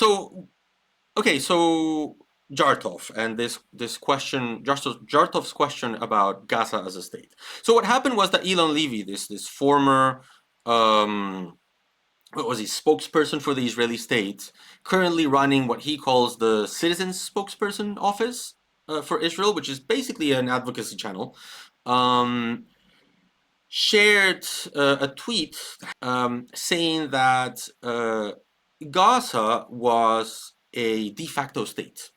So okay, so Jartov and this question, Jartov's question about Gaza as a state. So what happened was that Elon Levy, this former what was he, spokesperson for the Israeli state, currently running what he calls the Citizens Spokesperson Office for Israel, which is basically an advocacy channel, um, shared a tweet saying that Gaza was a de facto state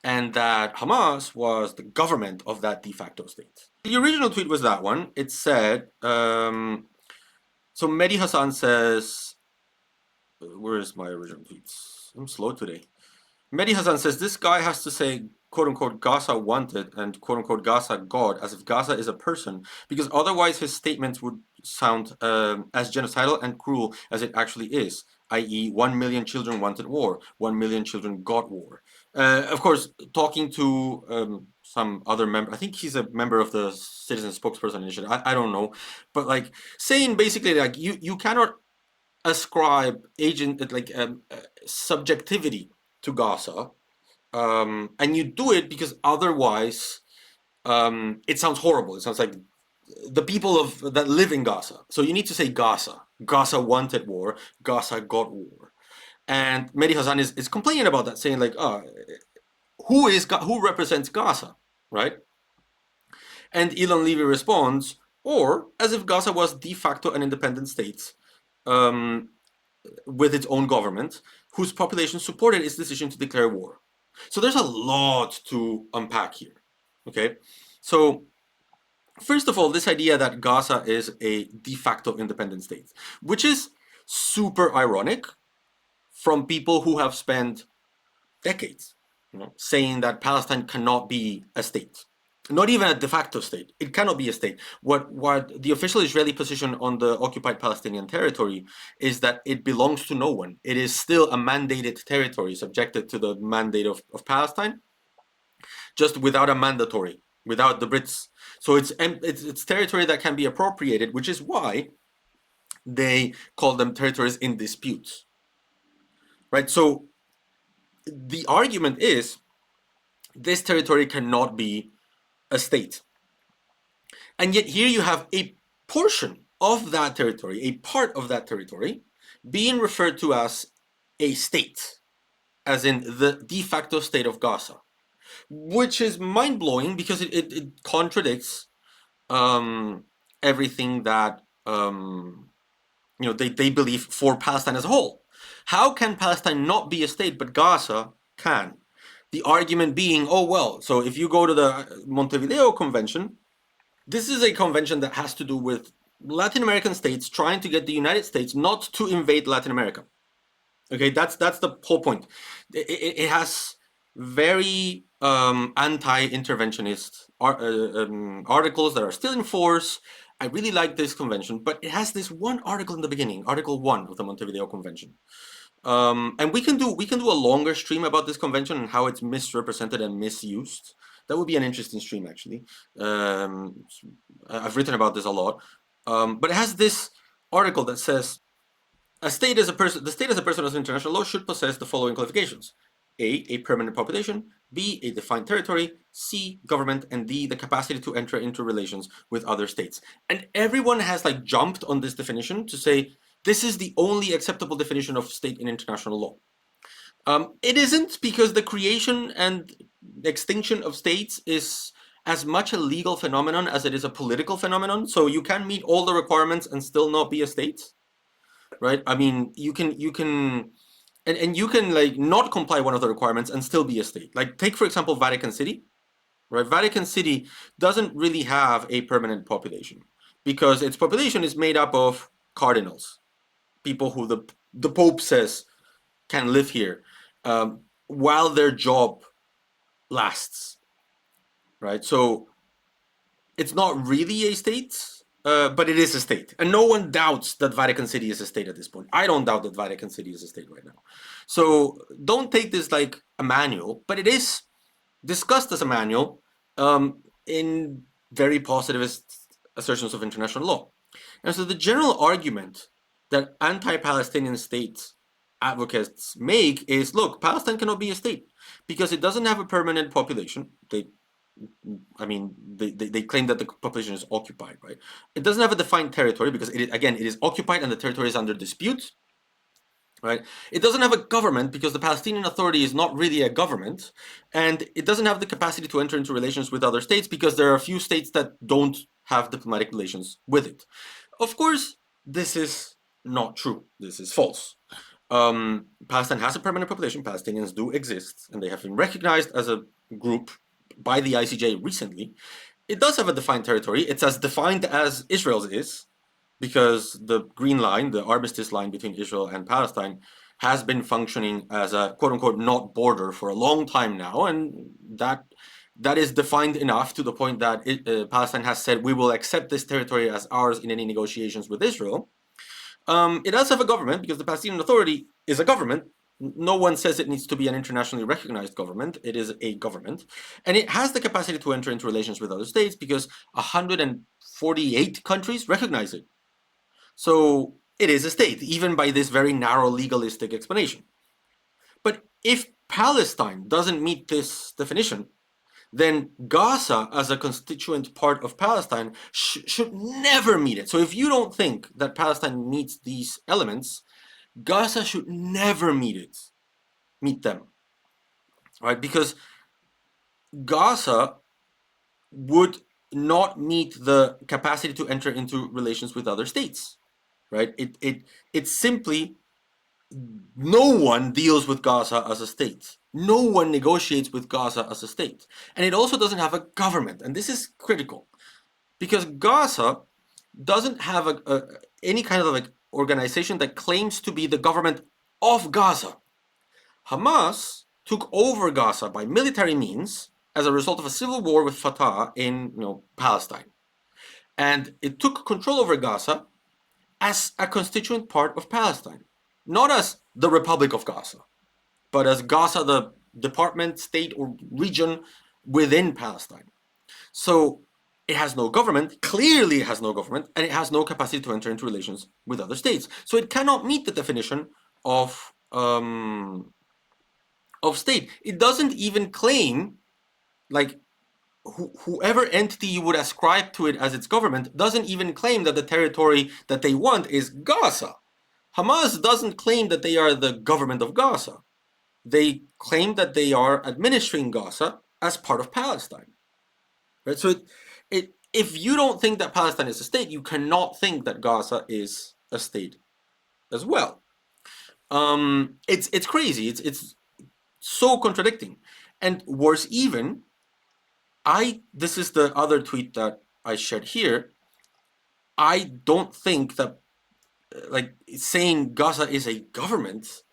and that Hamas was the government of that de facto state. The original tweet was that one. It said, so Mehdi Hassan says, where is my original tweets? I'm slow today. Mehdi Hassan says this guy has to say quote unquote Gaza wanted and quote unquote Gaza God as if Gaza is a person, because otherwise his statements would sound as genocidal and cruel as it actually is, i.e., 1 million children wanted war, 1 million children got war. Of course, talking to some other member, I think he's a member of the Citizen Spokesperson Initiative, I don't know, but like saying basically like you cannot ascribe subjectivity to Gaza, and you do it because otherwise it sounds horrible. It sounds like the people that live in Gaza. So you need to say Gaza. Gaza wanted war. Gaza got war. And Mehdi Hassan is complaining about that, saying like, who represents Gaza, right? And Elon Levy responds, or as if Gaza was de facto an independent state, um, with its own government, whose population supported its decision to declare war. So there's a lot to unpack here. Okay, so first of all, this idea that Gaza is a de facto independent state, which is super ironic from people who have spent decades, saying that Palestine cannot be a state. Not even a de facto state. It cannot be a state. What the official Israeli position on the occupied Palestinian territory is that it belongs to no one. It is still a mandated territory subjected to the mandate of Palestine, just without a mandatory, without the Brits. So it's territory that can be appropriated, which is why they call them territories in dispute. Right? So the argument is this territory cannot be a state. And yet here you have a portion of that territory, a part of that territory, being referred to as a state, as in the de facto state of Gaza, which is mind-blowing because it contradicts everything that they believe for Palestine as a whole. How can Palestine not be a state, but Gaza can? The argument being, oh well, so if you go to the Montevideo Convention, this is a convention that has to do with Latin American states trying to get the United States not to invade Latin America. Okay, that's the whole point. It has very anti-interventionist articles that are still in force. I really like this convention, but it has this one article in the beginning, Article 1 of the Montevideo Convention. And we can do a longer stream about this convention and how it's misrepresented and misused. That would be an interesting stream, actually. I've written about this a lot, but it has this article that says the state as a person of international law should possess the following qualifications: A permanent population; B, a defined territory; C, government; and D, the capacity to enter into relations with other states. And everyone has like jumped on this definition to say this is the only acceptable definition of state in international law. It isn't, because the creation and extinction of states is as much a legal phenomenon as it is a political phenomenon. So you can meet all the requirements and still not be a state, right? I mean, you can and you can like not comply one of the requirements and still be a state. Like take for example Vatican City, right? Vatican City doesn't really have a permanent population because its population is made up of cardinals, people who the Pope says can live here while their job lasts, right? So it's not really a state, but it is a state. And no one doubts that Vatican City is a state at this point. I don't doubt that Vatican City is a state right now. So don't take this like a manual, but it is discussed as a manual in very positivist assertions of international law. And so the general argument that anti-Palestinian states advocates make is, look, Palestine cannot be a state because it doesn't have a permanent population. They claim that the population is occupied, right? It doesn't have a defined territory because it is occupied and the territory is under dispute, right? It doesn't have a government because the Palestinian Authority is not really a government, and it doesn't have the capacity to enter into relations with other states because there are a few states that don't have diplomatic relations with it. Of course, this is not true. This is false. Palestine has a permanent population. Palestinians do exist, and they have been recognized as a group by the ICJ recently. It does have a defined territory. It's as defined as Israel's is, because the green line, the armistice line between Israel and Palestine, has been functioning as a quote-unquote not border for a long time now, and that is defined enough to the point that Palestine has said, we will accept this territory as ours in any negotiations with Israel. It does have a government because the Palestinian Authority is a government. No one says it needs to be an internationally recognized government. It is a government. And it has the capacity to enter into relations with other states because 148 countries recognize it. So it is a state, even by this very narrow legalistic explanation. But if Palestine doesn't meet this definition, then Gaza, as a constituent part of Palestine, should never meet it. So if you don't think that Palestine meets these elements, Gaza should never meet them, right? Because Gaza would not meet the capacity to enter into relations with other states, right? It simply, no one deals with Gaza as a state. No one negotiates with Gaza as a state. And it also doesn't have a government. And this is critical because Gaza doesn't have any kind of like organization that claims to be the government of Gaza. Hamas took over Gaza by military means as a result of a civil war with Fatah in Palestine. And it took control over Gaza as a constituent part of Palestine, not as the Republic of Gaza, but as Gaza, the department, state, or region within Palestine. So it has no government, clearly it has no government, and it has no capacity to enter into relations with other states. So it cannot meet the definition of state. It doesn't even claim, like, whoever entity you would ascribe to it as its government doesn't even claim that the territory that they want is Gaza. Hamas doesn't claim that they are the government of Gaza. They claim that they are administering Gaza as part of Palestine. Right? So if you don't think that Palestine is a state, you cannot think that Gaza is a state as well. It's crazy. It's so contradicting. And worse even, this is the other tweet that I shared here. I don't think that like saying Gaza is a government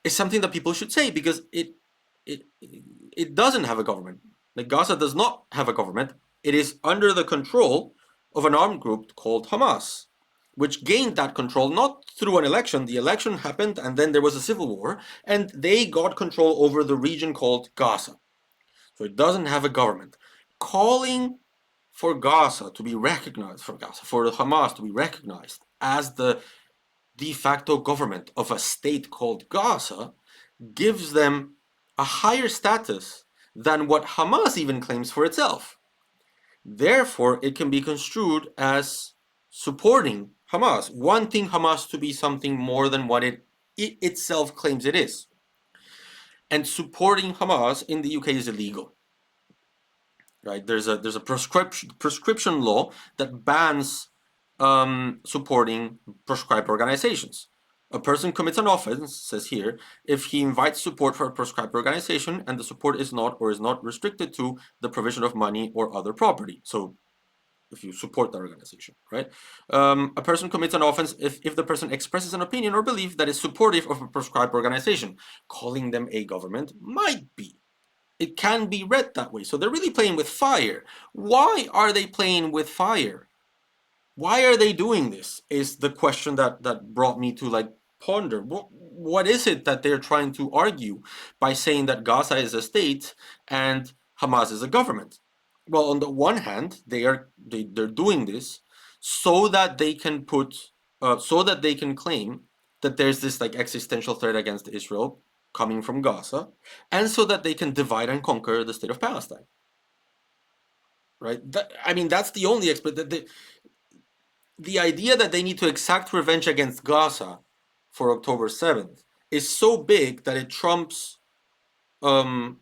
is something that people should say because it doesn't have a government. Like Gaza does not have a government. It is under the control of an armed group called Hamas, which gained that control not through an election. The election happened and then there was a civil war and they got control over the region called Gaza. So it doesn't have a government. Calling for Gaza to be recognized, for the Hamas to be recognized as the de facto government of a state called Gaza gives them a higher status than what Hamas even claims for itself. Therefore, it can be construed as supporting Hamas, wanting Hamas to be something more than what it itself claims it is. And supporting Hamas in the UK is illegal. Right? There's a prescription law that bans supporting proscribed organizations. A person commits an offense, says here, if he invites support for a proscribed organization and the support is not or is not restricted to the provision of money or other property. So if you support the organization, right? A person commits an offense if the person expresses an opinion or belief that is supportive of a proscribed organization. Calling them a government might be. It can be read that way. So they're really playing with fire. Why are they playing with fire? Why are they doing this is the question that brought me to like ponder. What is it that they're trying to argue by saying that Gaza is a state and Hamas is a government? Well, on the one hand, they're doing this so that they can claim that there's this like existential threat against Israel coming from Gaza, and so that they can divide and conquer the state of Palestine. Right? I mean, that's the only the idea that they need to exact revenge against Gaza for October 7th is so big that it trumps um,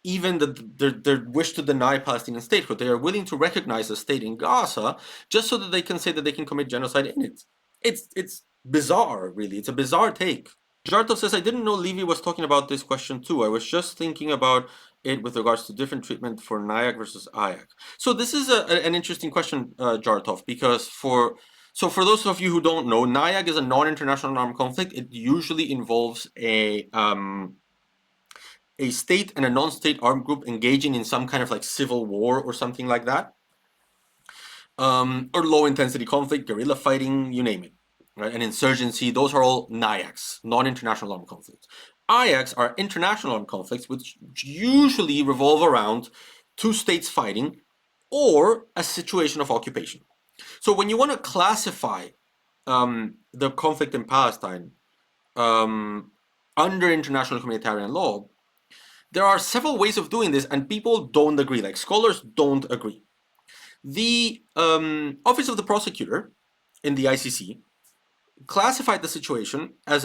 even their wish to deny Palestinian statehood. They are willing to recognize a state in Gaza just so that they can say that they can commit genocide in it. It's bizarre, really. It's a bizarre take. Jartov says, I didn't know Levy was talking about this question too. I was just thinking about it with regards to different treatment for Nyack versus Ayak. So this is an interesting question, Jartov, because for those of you who don't know, Nyack is a non-international armed conflict. It usually involves a state and a non-state armed group engaging in some kind of like civil war or something like that, or low-intensity conflict, guerrilla fighting, you name it, right? And insurgency, those are all NIACs, non-international armed conflicts. IACs are international armed conflicts, which usually revolve around two states fighting or a situation of occupation. So when you want to classify the conflict in Palestine under international humanitarian law, there are several ways of doing this, and people don't agree. Like scholars don't agree. The Office of the Prosecutor in the ICC classified the situation as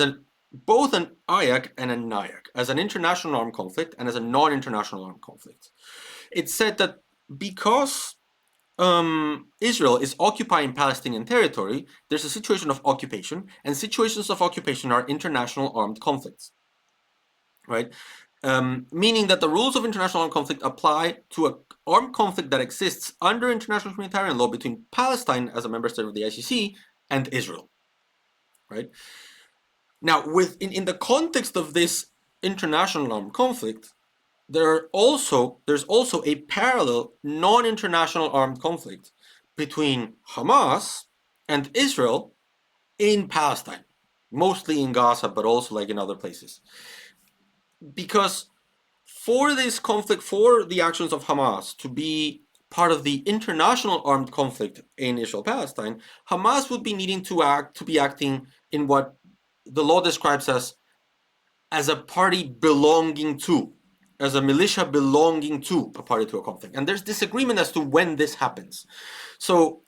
both an IAC and a NIAC, as an international armed conflict and as a non-international armed conflict. It said that because Israel is occupying Palestinian territory, there's a situation of occupation, and situations of occupation are international armed conflicts, right? Meaning that the rules of international armed conflict apply to an armed conflict that exists under international humanitarian law between Palestine as a member state of the ICC and Israel, right? Now, in the context of this international armed conflict, there's also a parallel non-international armed conflict between Hamas and Israel in Palestine, mostly in Gaza, but also like in other places. Because for this conflict, for the actions of Hamas to be part of the international armed conflict in Israel-Palestine, Hamas would be needing to be acting in what the law describes as a party belonging to, as a militia belonging to a party to a conflict. And there's disagreement as to when this happens. So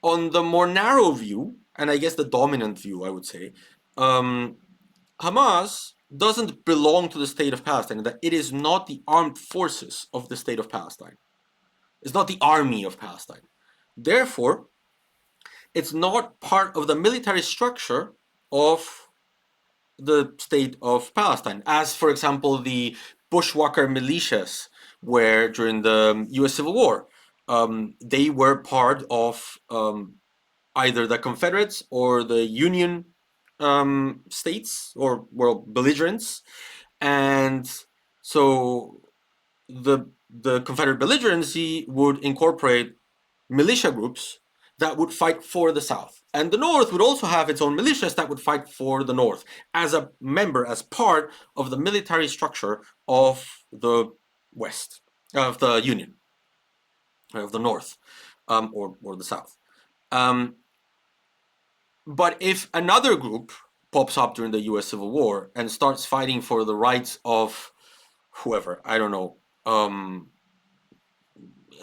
on the more narrow view, and I guess the dominant view, I would say, Hamas doesn't belong to the state of Palestine, that it is not the armed forces of the state of Palestine. It's not the army of Palestine. Therefore, it's not part of the military structure of the state of Palestine, as, for example, the Bushwhacker militias, where during the US Civil War, they were part of either the Confederates or the Union states or belligerents, and so the Confederate belligerency would incorporate militia groups that would fight for the South, and the North would also have its own militias that would fight for the North as a member, as part of the military structure of the West, of the Union, of the North, or the South. But if another group pops up during the US Civil War and starts fighting for the rights of whoever, I don't know,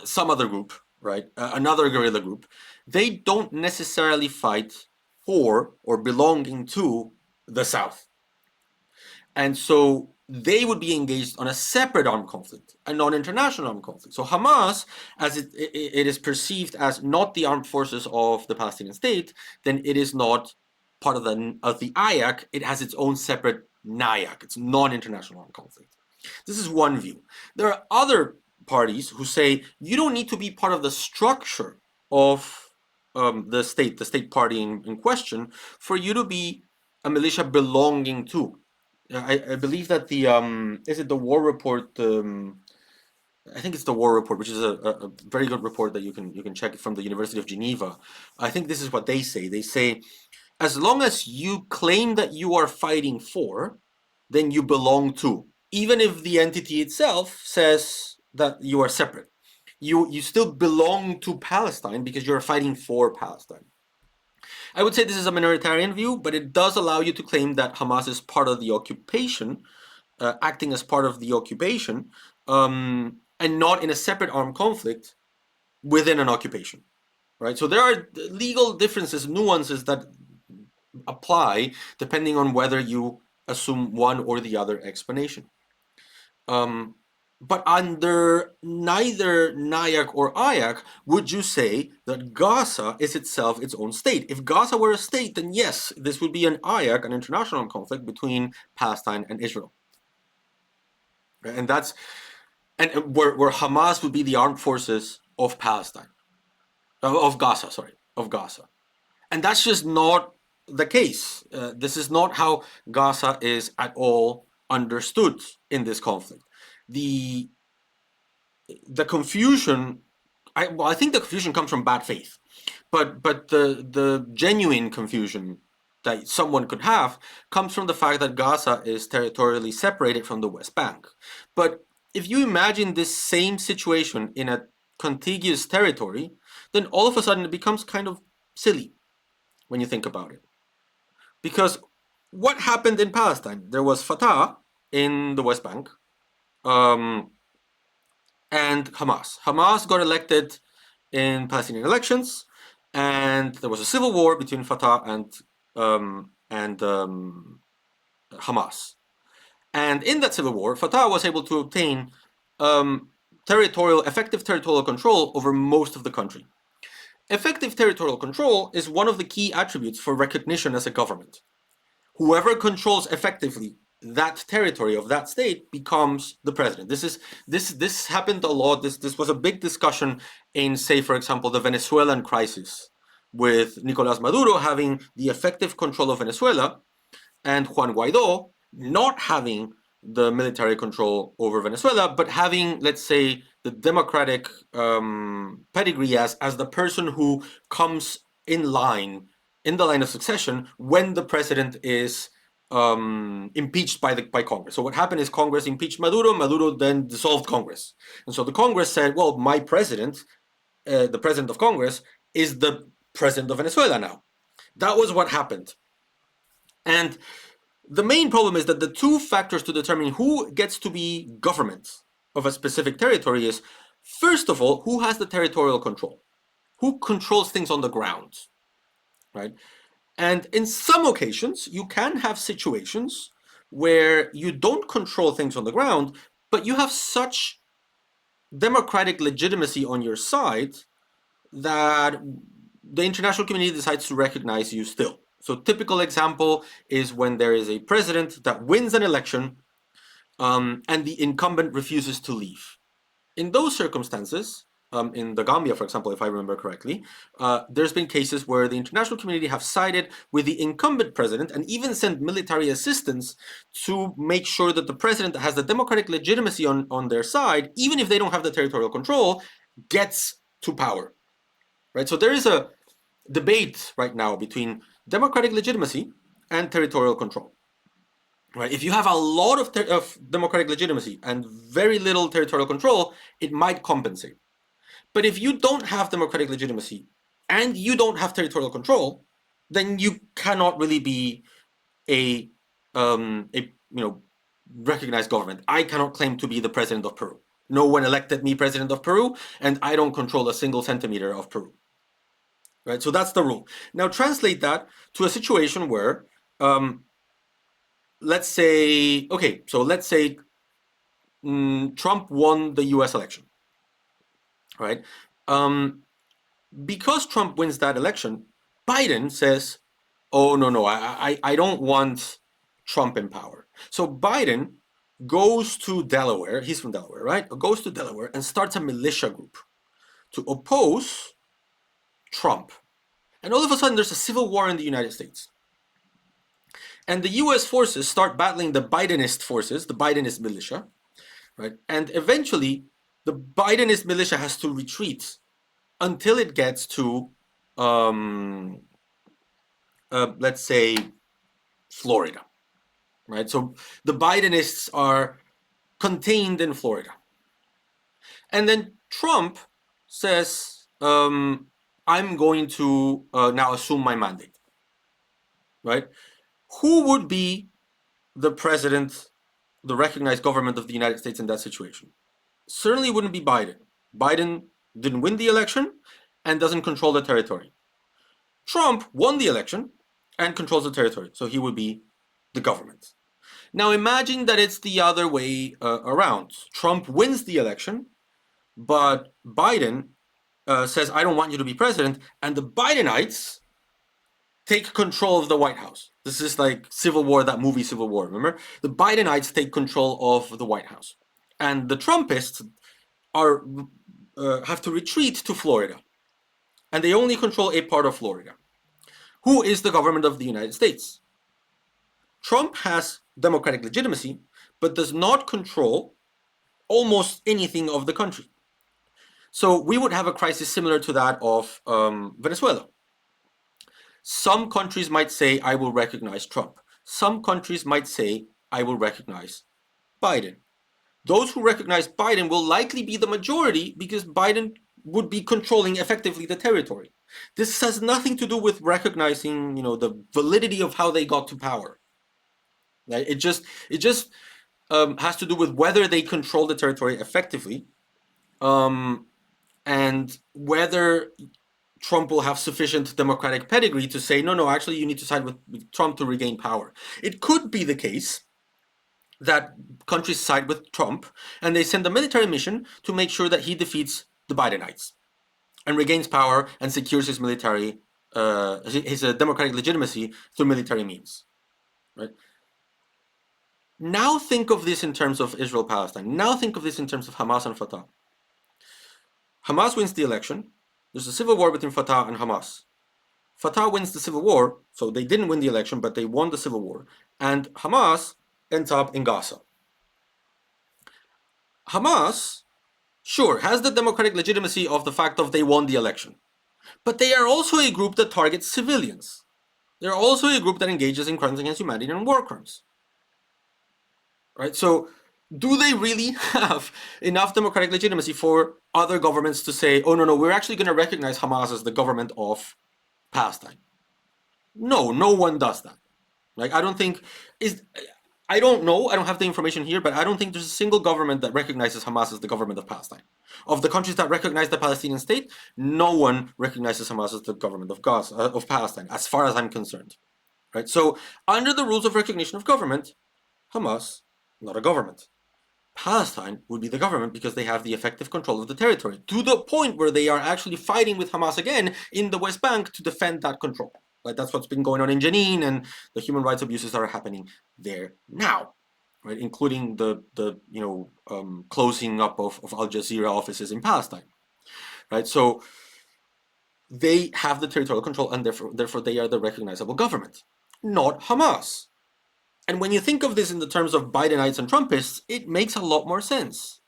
some other group, right? Another guerrilla group, they don't necessarily fight for or belonging to the South. And so they would be engaged on a separate armed conflict, a non-international armed conflict. So Hamas, as it is perceived as not the armed forces of the Palestinian state, then it is not part of the IAC. It has its own separate NIAC. It's non-international armed conflict. This is one view. There are other parties who say you don't need to be part of the structure of the state party in question, for you to be a militia belonging to. I believe that is it the War Report? I think it's the War Report, which is a very good report that you can check from the University of Geneva. I think this is what they say. They say, as long as you claim that you are fighting for, then you belong to, even if the entity itself says that you are separate. You still belong to Palestine because you're fighting for Palestine. I would say this is a minoritarian view, but it does allow you to claim that Hamas is part of the occupation, acting as part of the occupation, and not in a separate armed conflict within an occupation, right? So there are legal differences, nuances that apply depending on whether you assume one or the other explanation. But under neither Nayak or Ayak would you say that Gaza is itself its own state. If Gaza were a state, then yes, this would be an Ayak, an international conflict between Palestine and Israel. And that's where Hamas would be the armed forces of Palestine, of Gaza, of Gaza. And that's just not the case. This is not how Gaza is at all understood in this conflict. The confusion, I think the confusion comes from bad faith, but the genuine confusion that someone could have comes from the fact that Gaza is territorially separated from the West Bank. But if you imagine this same situation in a contiguous territory, then all of a sudden it becomes kind of silly when you think about it. Because what happened in Palestine? There was Fatah in the West Bank, and Hamas. Hamas got elected in Palestinian elections, and there was a civil war between Fatah and Hamas. And in that civil war, Fatah was able to obtain effective territorial control over most of the country. Effective territorial control is one of the key attributes for recognition as a government. Whoever controls effectively that territory of that state becomes the president. This happened a lot. This was a big discussion in, say, for example, the Venezuelan crisis, with Nicolás Maduro having the effective control of Venezuela and Juan Guaidó not having the military control over Venezuela, but having, let's say, the democratic pedigree as the person who comes in the line of succession when the president is impeached by Congress. So what happened is Congress impeached Maduro. Maduro then dissolved Congress, and so the Congress said, "Well, my president, the president of Congress, is the president of Venezuela now." That was what happened, and the main problem is that the two factors to determine who gets to be government of a specific territory is, first of all, who has the territorial control, who controls things on the ground, right? And in some occasions, you can have situations where you don't control things on the ground, but you have such democratic legitimacy on your side that the international community decides to recognize you still. So typical example is when there is a president that wins an election and the incumbent refuses to leave. In those circumstances, in the Gambia, for example, if I remember correctly, there's been cases where the international community have sided with the incumbent president and even sent military assistance to make sure that the president that has the democratic legitimacy on their side, even if they don't have the territorial control, gets to power. Right? So there is a debate right now between democratic legitimacy and territorial control. Right? If you have a lot of democratic legitimacy and very little territorial control, it might compensate. But if you don't have democratic legitimacy and you don't have territorial control, then you cannot really be a recognized government. I cannot claim to be the president of Peru. No one elected me president of Peru, and I don't control a single centimeter of Peru. Right? So that's the rule. Now translate that to a situation where, let's say Trump won the U.S. election, right? Because Trump wins that election, Biden says, "Oh no, I don't want Trump in power." So Biden goes to Delaware. He's from Delaware, right? Goes to Delaware and starts a militia group to oppose Trump. And all of a sudden, there's a civil war in the United States. And the US forces start battling the Bidenist forces, the Bidenist militia, right? And eventually, the Bidenist militia has to retreat until it gets to, let's say, Florida, right? So the Bidenists are contained in Florida. And then Trump says, I'm going to now assume my mandate. right? Who would be the president, the recognized government of the United States in that situation? Certainly wouldn't be Biden. Biden didn't win the election and doesn't control the territory. Trump won the election and controls the territory, so he would be the government. Now imagine that it's the other way around. Trump wins the election, but Biden says, I don't want you to be president, and the Bidenites take control of the White House. This is like Civil War, that movie Civil War, remember? The Bidenites take control of the White House. And the Trumpists are have to retreat to Florida. And they only control a part of Florida. Who is the government of the United States? Trump has democratic legitimacy, but does not control almost anything of the country. So we would have a crisis similar to that of Venezuela. Some countries might say, I will recognize Trump. Some countries might say, I will recognize Biden. Those who recognize Biden will likely be the majority because Biden would be controlling effectively the territory. This has nothing to do with recognizing, the validity of how they got to power. Right? It just has to do with whether they control the territory effectively, and whether Trump will have sufficient democratic pedigree to say, no, actually you need to side with Trump to regain power. It could be the case that countries side with Trump and they send a military mission to make sure that he defeats the Bidenites and regains power and secures his military, his democratic legitimacy through military means. Right? Now think of this in terms of Israel-Palestine. Now think of this in terms of Hamas and Fatah. Hamas wins the election. There's a civil war between Fatah and Hamas. Fatah wins the civil war, so they didn't win the election, but they won the civil war. And Hamas ends up in Gaza. Hamas, sure, has the democratic legitimacy of the fact of they won the election. But they are also a group that targets civilians. They're also a group that engages in crimes against humanity and war crimes. Right? So do they really have enough democratic legitimacy for other governments to say, oh, no, we're actually going to recognize Hamas as the government of Palestine? No one does that. Like, I don't know, I don't have the information here, but I don't think there's a single government that recognizes Hamas as the government of Palestine. Of the countries that recognize the Palestinian state, no one recognizes Hamas as the government of Gaza, of Palestine, as far as I'm concerned. Right? So, under the rules of recognition of government, Hamas, not a government. Palestine would be the government because they have the effective control of the territory, to the point where they are actually fighting with Hamas again in the West Bank to defend that control. Right? That's what's been going on in Jenin, and the human rights abuses that are happening there now, right? Including the closing up of Al Jazeera offices in Palestine, right? So they have the territorial control, and therefore they are the recognizable government, not Hamas. And when you think of this in the terms of Bidenites and Trumpists, it makes a lot more sense.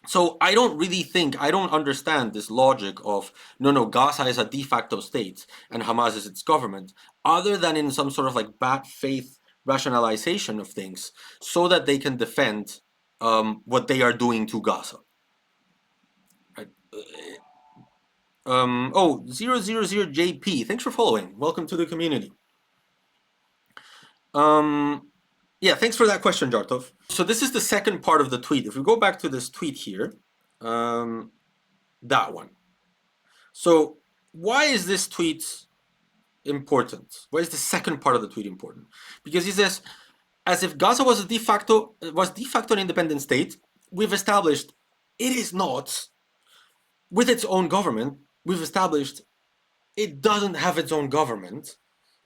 So I don't understand this logic of, no, Gaza is a de facto state and Hamas is its government, other than in some sort of like bad faith rationalization of things so that they can defend what they are doing to Gaza. Right? 000JP, thanks for following. Welcome to the community. Yeah, thanks for that question, Jartov. So this is the second part of the tweet. If we go back to this tweet here, that one. So why is this tweet important? Why is the second part of the tweet important? Because he says, as if Gaza was de facto an independent state, we've established it is not. With its own government, we've established it doesn't have its own government.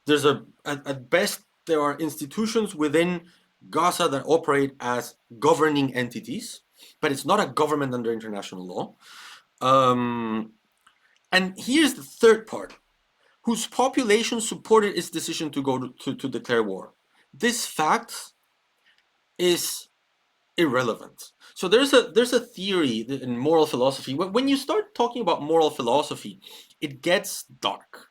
There's at best, there are institutions within Gaza that operate as governing entities, but it's not a government under international law. And here's the third part, whose population supported its decision to go to declare war. This fact is irrelevant. So there's a theory in moral philosophy. When you start talking about moral philosophy, it gets dark.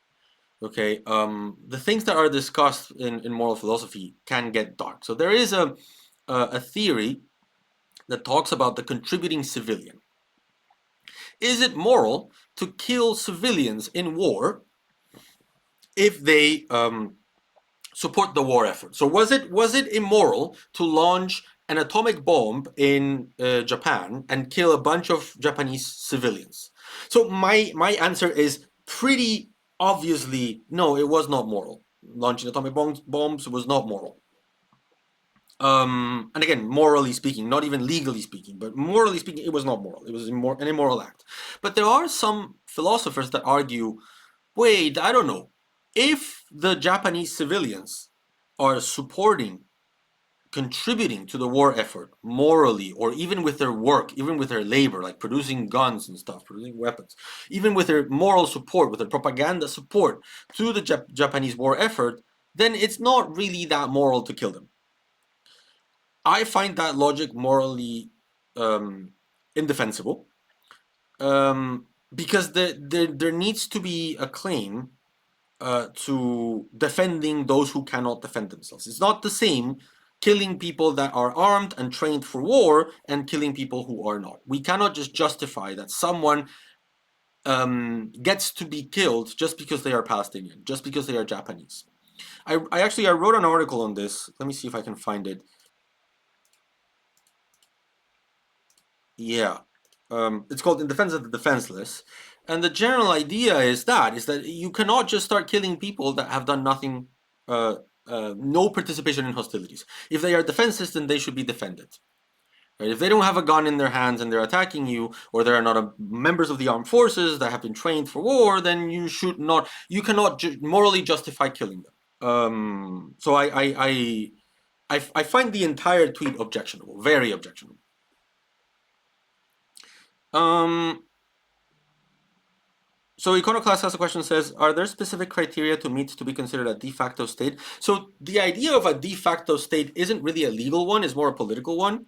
Okay, the things that are discussed in moral philosophy can get dark. So there is a theory that talks about the contributing civilian. Is it moral to kill civilians in war if they support the war effort. So was it immoral to launch an atomic bomb in Japan and kill a bunch of Japanese civilians? So my answer is pretty obviously no. It was not moral. Launching atomic bombs was not moral. And again, morally speaking, not even legally speaking, but morally speaking, it was not moral. It was an immoral act. But there are some philosophers that argue, wait, I don't know. If the Japanese civilians are supporting, contributing to the war effort morally, or even with their work, even with their labor, like producing guns and stuff, producing weapons, even with their moral support, with their propaganda support to the Japanese war effort, then it's not really that moral to kill them. I find that logic morally indefensible, because there needs to be a claim to defending those who cannot defend themselves. It's not the same killing people that are armed and trained for war and killing people who are not. We cannot just justify that someone gets to be killed just because they are Palestinian, just because they are Japanese. I actually wrote an article on this. Let me see if I can find it. Yeah. It's called In Defense of the Defenseless. And the general idea is that you cannot just start killing people that have done nothing, no participation in hostilities. If they are defenseless, then they should be defended. Right? If they don't have a gun in their hands and they're attacking you, or they are not members of the armed forces that have been trained for war, then you cannot morally justify killing them. So I find the entire tweet objectionable, very objectionable. So Iconoclast has a question, says, are there specific criteria to meet to be considered a de facto state? So the idea of a de facto state isn't really a legal one, it's more a political one.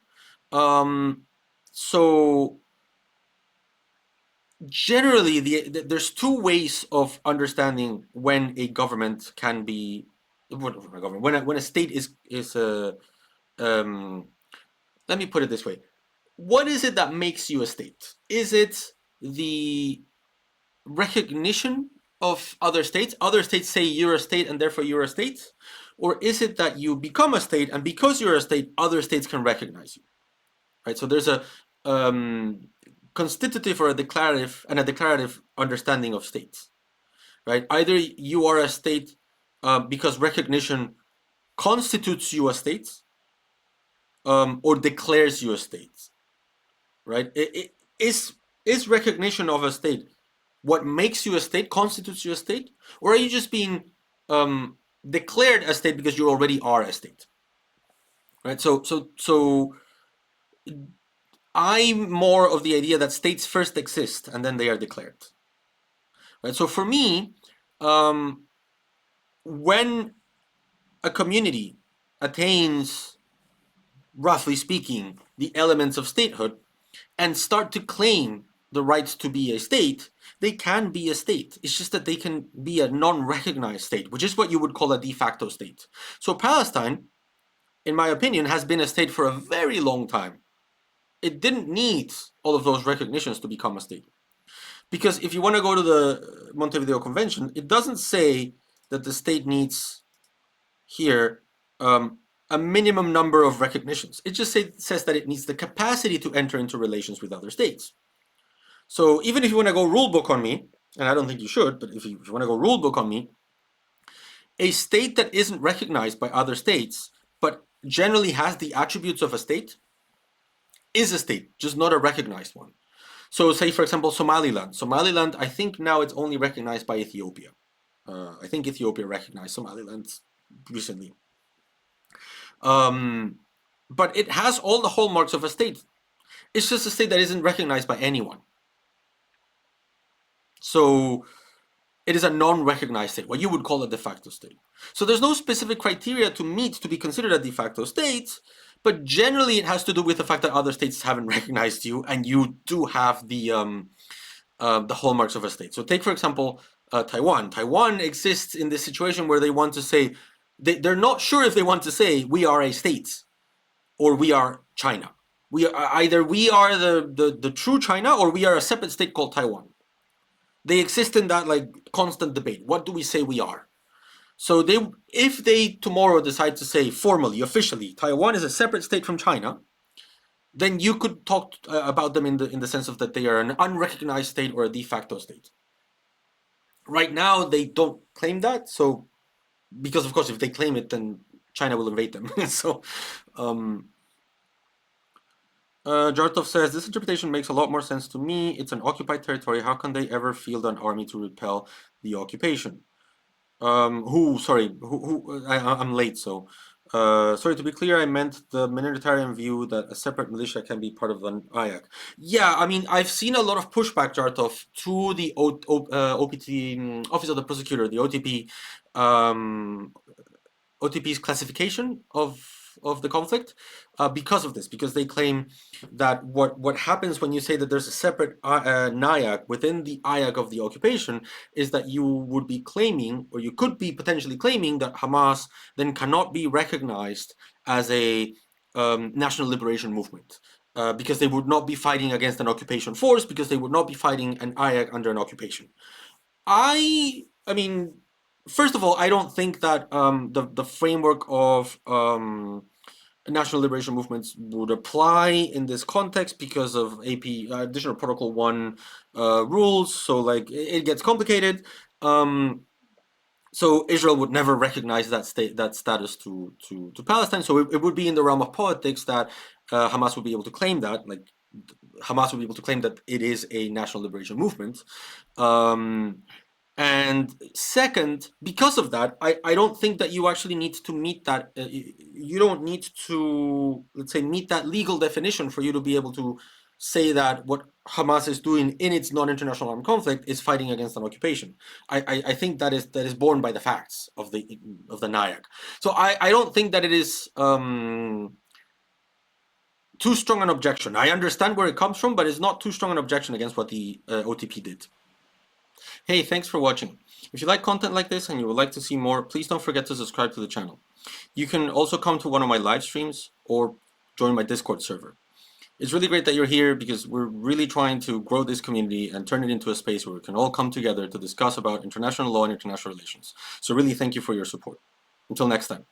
So generally, there's two ways of understanding when a government can be, when a state is a, let me put it this way. What is it that makes you a state? Is it the recognition of other states? Other states say you're a state and therefore you're a state? Or is it that you become a state and because you're a state, other states can recognize you? Right. So there's a constitutive or a declarative understanding of states. Right. Either you are a state because recognition constitutes you a state, or declares you a state. Right. Is recognition of a state what makes you a state, constitutes you a state, or are you just being declared a state because you already are a state? Right. So I'm more of the idea that states first exist and then they are declared. Right. So for me, when a community attains, roughly speaking, the elements of statehood and start to claim the rights to be a state, they can be a state. It's just that they can be a non-recognized state, which is what you would call a de facto state. So Palestine, in my opinion, has been a state for a very long time. It didn't need all of those recognitions to become a state. Because if you want to go to the Montevideo Convention, it doesn't say that the state needs here a minimum number of recognitions. It just says that it needs the capacity to enter into relations with other states. So even if you want to go rule book on me, and I don't think you should, but if you want to go rule book on me, a state that isn't recognized by other states, but generally has the attributes of a state, is a state, just not a recognized one. So say, for example, Somaliland. Somaliland, I think now it's only recognized by Ethiopia. I think Ethiopia recognized Somaliland recently. But it has all the hallmarks of a state. It's just a state that isn't recognized by anyone. So it is a non-recognized state, what you would call a de facto state. So there's no specific criteria to meet to be considered a de facto state, but generally it has to do with the fact that other states haven't recognized you and you do have the hallmarks of a state. So take, for example, Taiwan. Taiwan exists in this situation where they want to say, they're not sure if they want to say we are a state or we are China. Either we are the true China or we are a separate state called Taiwan. They exist in that like constant debate. What do we say we are? So if they tomorrow decide to say formally, officially, Taiwan is a separate state from China, then you could talk about them in the sense of that they are an unrecognized state or a de facto state. Right now, they don't claim that. So because of course, if they claim it, then China will invade them. So. Jartov says, this interpretation makes a lot more sense to me. It's an occupied territory. How can they ever field an army to repel the occupation? I'm late, so. Sorry, to be clear, I meant the minoritarian view that a separate militia can be part of an IAC. Yeah, I mean, I've seen a lot of pushback, Jartov, to the OPT, Office of the Prosecutor, the OTP, OTP's classification of the conflict because of this, because they claim that what happens when you say that there's a separate NIAC within the IAC of the occupation is that you would be claiming, or you could be potentially claiming, that Hamas then cannot be recognized as a national liberation movement. Because they would not be fighting against an occupation force, because they would not be fighting an IAC under an occupation. I mean, first of all, I don't think that the framework of national liberation movements would apply in this context because of AP Additional Protocol 1 rules. So like it gets complicated. So Israel would never recognize that status to Palestine. So it would be in the realm of politics that Hamas would be able to claim that, like Hamas would be able to claim that it is a national liberation movement. And second, because of that, I don't think that you actually need to meet that. You don't need to, let's say, meet that legal definition for you to be able to say that what Hamas is doing in its non-international armed conflict is fighting against an occupation. I think that is borne by the facts of the NIAC. So I don't think that it is too strong an objection. I understand where it comes from, but it's not too strong an objection against what the OTP did. Hey, thanks for watching. If you like content like this and you would like to see more, please don't forget to subscribe to the channel. You can also come to one of my live streams or join my Discord server. It's really great that you're here because we're really trying to grow this community and turn it into a space where we can all come together to discuss about international law and international relations. So really thank you for your support. Until next time.